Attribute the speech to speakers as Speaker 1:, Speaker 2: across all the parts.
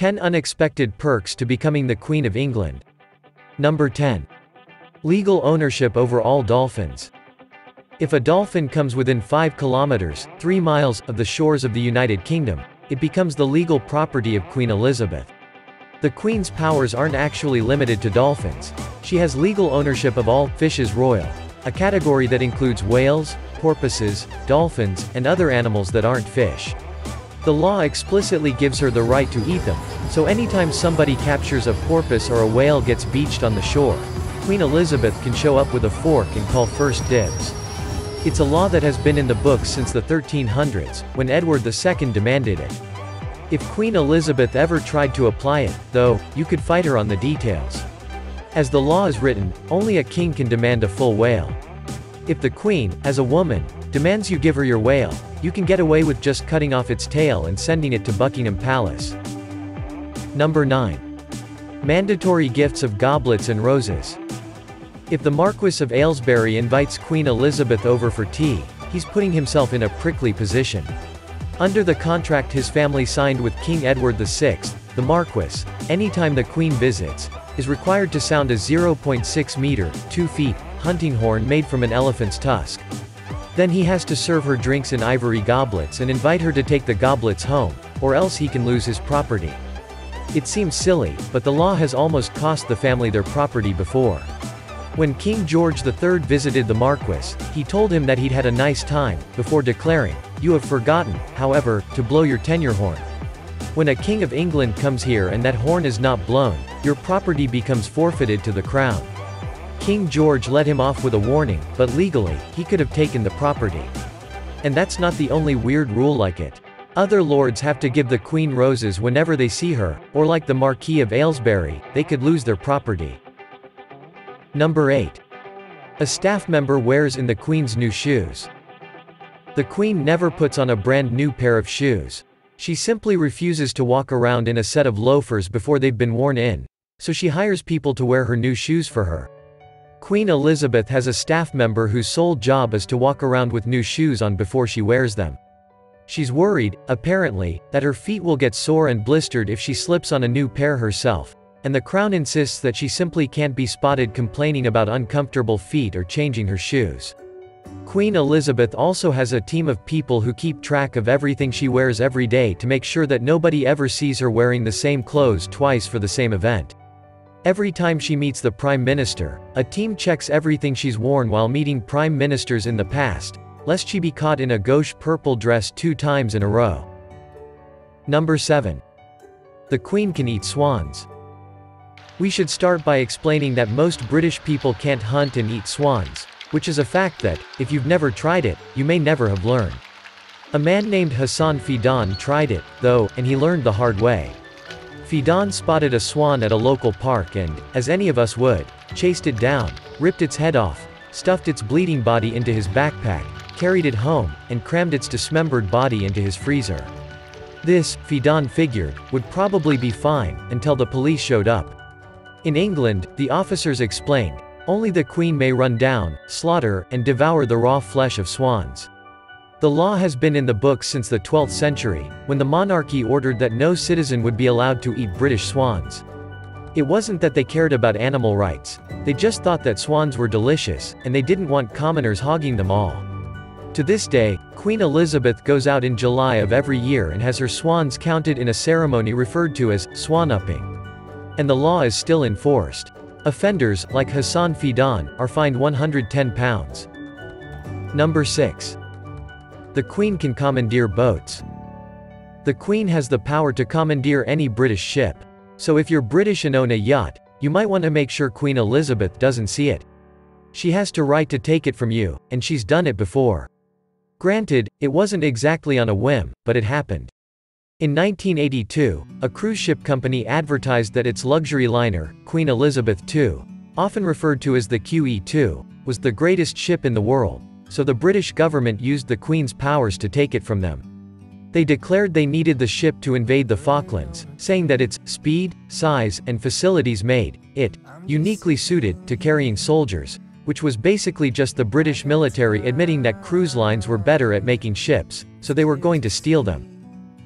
Speaker 1: 10 unexpected perks to becoming the Queen of England. Number 10. Legal ownership over all dolphins. If a dolphin comes within 5 kilometers, 3 miles, of the shores of the United Kingdom, it becomes the legal property of Queen Elizabeth. The Queen's powers aren't actually limited to dolphins. She has legal ownership of all fishes royal, a category that includes whales, porpoises, dolphins, and other animals that aren't fish. The law explicitly gives her the right to eat them, so anytime somebody captures a porpoise or a whale gets beached on the shore, Queen Elizabeth can show up with a fork and call first dibs. It's a law that has been in the books since the 1300s, when Edward II demanded it. If Queen Elizabeth ever tried to apply it, though, you could fight her on the details. As the law is written, only a king can demand a full whale. If the Queen, as a woman, demands you give her your whale, you can get away with just cutting off its tail and sending it to Buckingham Palace. Number 9. Mandatory gifts of goblets and roses. If the Marquis of Aylesbury invites Queen Elizabeth over for tea, he's putting himself in a prickly position. Under the contract his family signed with King Edward VI, the Marquis, anytime the Queen visits, is required to sound a 0.6 meter, 2 feet, hunting horn made from an elephant's tusk. Then he has to serve her drinks in ivory goblets and invite her to take the goblets home, or else he can lose his property. It seems silly, but the law has almost cost the family their property before. When King George III visited the Marquis, he told him that he'd had a nice time, before declaring, "You have forgotten, however, to blow your tenure horn. When a King of England comes here and that horn is not blown, your property becomes forfeited to the crown." King George let him off with a warning, but legally, he could have taken the property. And that's not the only weird rule like it. Other lords have to give the Queen roses whenever they see her, or like the Marquis of Aylesbury, they could lose their property. Number 8. A staff member wears in the Queen's new shoes. The Queen never puts on a brand new pair of shoes. She simply refuses to walk around in a set of loafers before they've been worn in, so she hires people to wear her new shoes for her. Queen Elizabeth has a staff member whose sole job is to walk around with new shoes on before she wears them. She's worried, apparently, that her feet will get sore and blistered if she slips on a new pair herself, and the Crown insists that she simply can't be spotted complaining about uncomfortable feet or changing her shoes. Queen Elizabeth also has a team of people who keep track of everything she wears every day to make sure that nobody ever sees her wearing the same clothes twice for the same event. Every time she meets the Prime Minister, a team checks everything she's worn while meeting Prime Ministers in the past, lest she be caught in a gauche purple dress 2 times in a row. Number 7. The Queen can eat swans. We should start by explaining that most British people can't hunt and eat swans, which is a fact that, if you've never tried it, you may never have learned. A man named Hassan Fidan tried it, though, and he learned the hard way. Fidan spotted a swan at a local park and, as any of us would, chased it down, ripped its head off, stuffed its bleeding body into his backpack, carried it home, and crammed its dismembered body into his freezer. This, Fidan figured, would probably be fine, until the police showed up. In England, the officers explained, only the Queen may run down, slaughter, and devour the raw flesh of swans. The law has been in the books since the 12th century, when the monarchy ordered that no citizen would be allowed to eat British swans. It wasn't that they cared about animal rights, they just thought that swans were delicious, and they didn't want commoners hogging them all. To this day, Queen Elizabeth goes out in July of every year and has her swans counted in a ceremony referred to as swan-upping. And the law is still enforced. Offenders, like Hassan Fidan, are fined £110. Number 6. The Queen can commandeer boats. The Queen has the power to commandeer any British ship. So if you're British and own a yacht, you might want to make sure Queen Elizabeth doesn't see it. She has the right to take it from you, and she's done it before. Granted, it wasn't exactly on a whim, but it happened. In 1982, a cruise ship company advertised that its luxury liner, Queen Elizabeth II, often referred to as the QE2, was the greatest ship in the world, so the British government used the Queen's powers to take it from them. They declared they needed the ship to invade the Falklands, saying that its speed, size, and facilities made it uniquely suited to carrying soldiers, which was basically just the British military admitting that cruise lines were better at making ships, so they were going to steal them.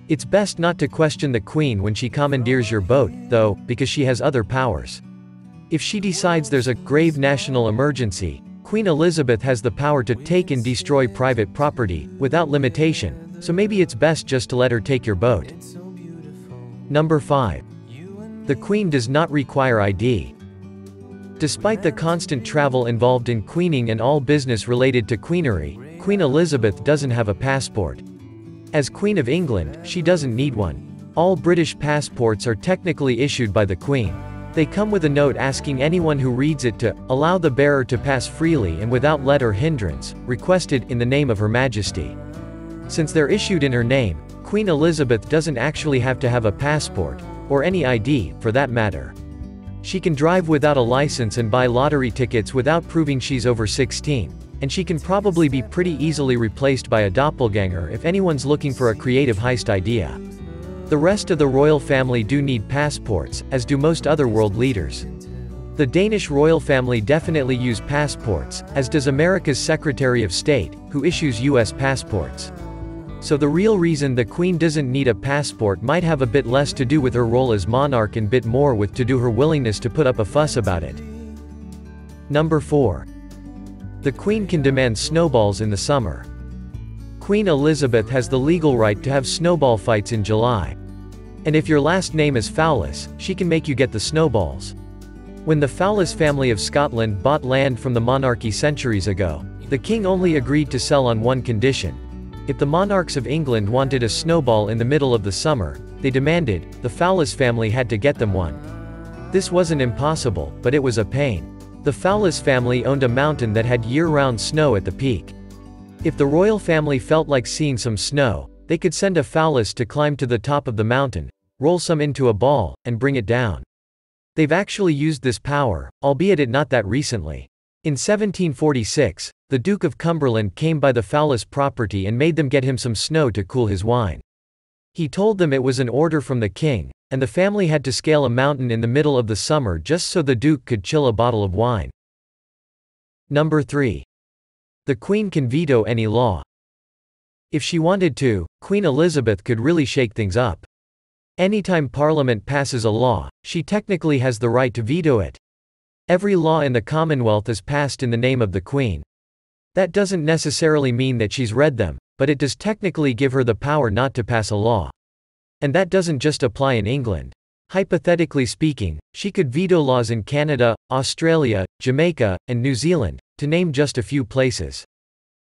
Speaker 1: It's best not to question the Queen when she commandeers your boat, though, because she has other powers. If she decides there's a grave national emergency, Queen Elizabeth has the power to take and destroy private property, without limitation, so maybe it's best just to let her take your boat. Number 5. The Queen does not require ID. Despite the constant travel involved in queening and all business related to queenery, Queen Elizabeth doesn't have a passport. As Queen of England, she doesn't need one. All British passports are technically issued by the Queen. They come with a note asking anyone who reads it to allow the bearer to pass freely and without let or hindrance, requested in the name of Her Majesty. Since they're issued in her name, Queen Elizabeth doesn't actually have to have a passport, or any ID, for that matter. She can drive without a license and buy lottery tickets without proving she's over 16, and she can probably be pretty easily replaced by a doppelganger if anyone's looking for a creative heist idea. The rest of the royal family do need passports, as do most other world leaders. The Danish royal family definitely use passports, as does America's Secretary of State, who issues US passports. So the real reason the Queen doesn't need a passport might have a bit less to do with her role as monarch and bit more with to do her willingness to put up a fuss about it. Number 4. The Queen can demand snowballs in the summer. Queen Elizabeth has the legal right to have snowball fights in July. And if your last name is Fowlis, she can make you get the snowballs. When the Fowlis family of Scotland bought land from the monarchy centuries ago, the king only agreed to sell on one condition. If the monarchs of England wanted a snowball in the middle of the summer, they demanded, the Fowlis family had to get them one. This wasn't impossible, but it was a pain. The Fowlis family owned a mountain that had year-round snow at the peak. If the royal family felt like seeing some snow, they could send a Fowlis to climb to the top of the mountain, roll some into a ball, and bring it down. They've actually used this power, albeit it not that recently. In 1746, the Duke of Cumberland came by the Fowlis property and made them get him some snow to cool his wine. He told them it was an order from the king, and the family had to scale a mountain in the middle of the summer just so the Duke could chill a bottle of wine. Number 3. The Queen can veto any law. If she wanted to, Queen Elizabeth could really shake things up. Anytime Parliament passes a law, she technically has the right to veto it. Every law in the Commonwealth is passed in the name of the Queen. That doesn't necessarily mean that she's read them, but it does technically give her the power not to pass a law. And that doesn't just apply in England. Hypothetically speaking, she could veto laws in Canada, Australia, Jamaica, and New Zealand, to name just a few places.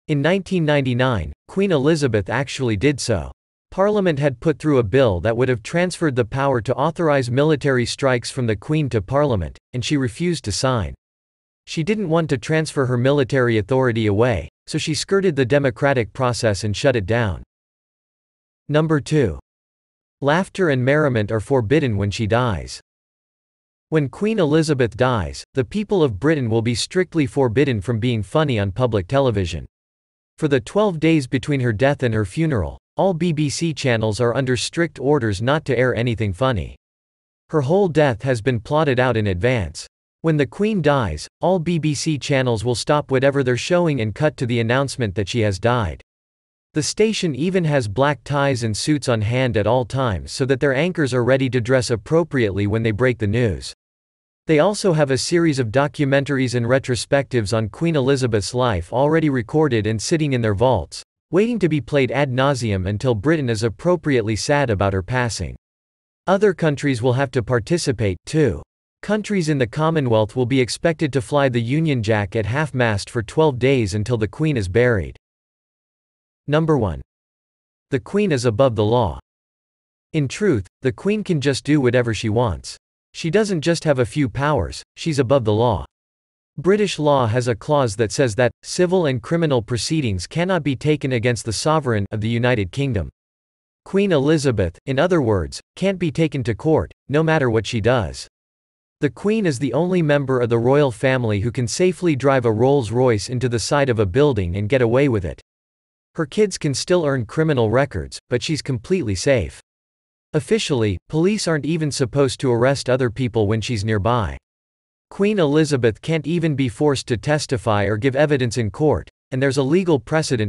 Speaker 1: In 1999, Queen Elizabeth actually did so. Parliament had put through a bill that would have transferred the power to authorize military strikes from the Queen to Parliament, and she refused to sign. She didn't want to transfer her military authority away, so she skirted the democratic process and shut it down. Number 2. Laughter and merriment are forbidden when she dies. When Queen Elizabeth dies, the people of Britain will be strictly forbidden from being funny on public television. For the 12 days between her death and her funeral, all BBC channels are under strict orders not to air anything funny. Her whole death has been plotted out in advance. When the Queen dies, all BBC channels will stop whatever they're showing and cut to the announcement that she has died. The station even has black ties and suits on hand at all times so that their anchors are ready to dress appropriately when they break the news. They also have a series of documentaries and retrospectives on Queen Elizabeth's life already recorded and sitting in their vaults, waiting to be played ad nauseum until Britain is appropriately sad about her passing. Other countries will have to participate, too. Countries in the Commonwealth will be expected to fly the Union Jack at half-mast for 12 days until the Queen is buried. Number 1. The Queen is above the law. In truth, the Queen can just do whatever she wants. She doesn't just have a few powers, she's above the law. British law has a clause that says that civil and criminal proceedings cannot be taken against the sovereign of the United Kingdom. Queen Elizabeth, in other words, can't be taken to court, no matter what she does. The Queen is the only member of the royal family who can safely drive a Rolls-Royce into the side of a building and get away with it. Her kids can still earn criminal records, but she's completely safe. Officially, police aren't even supposed to arrest other people when she's nearby. Queen Elizabeth can't even be forced to testify or give evidence in court, and there's a legal precedent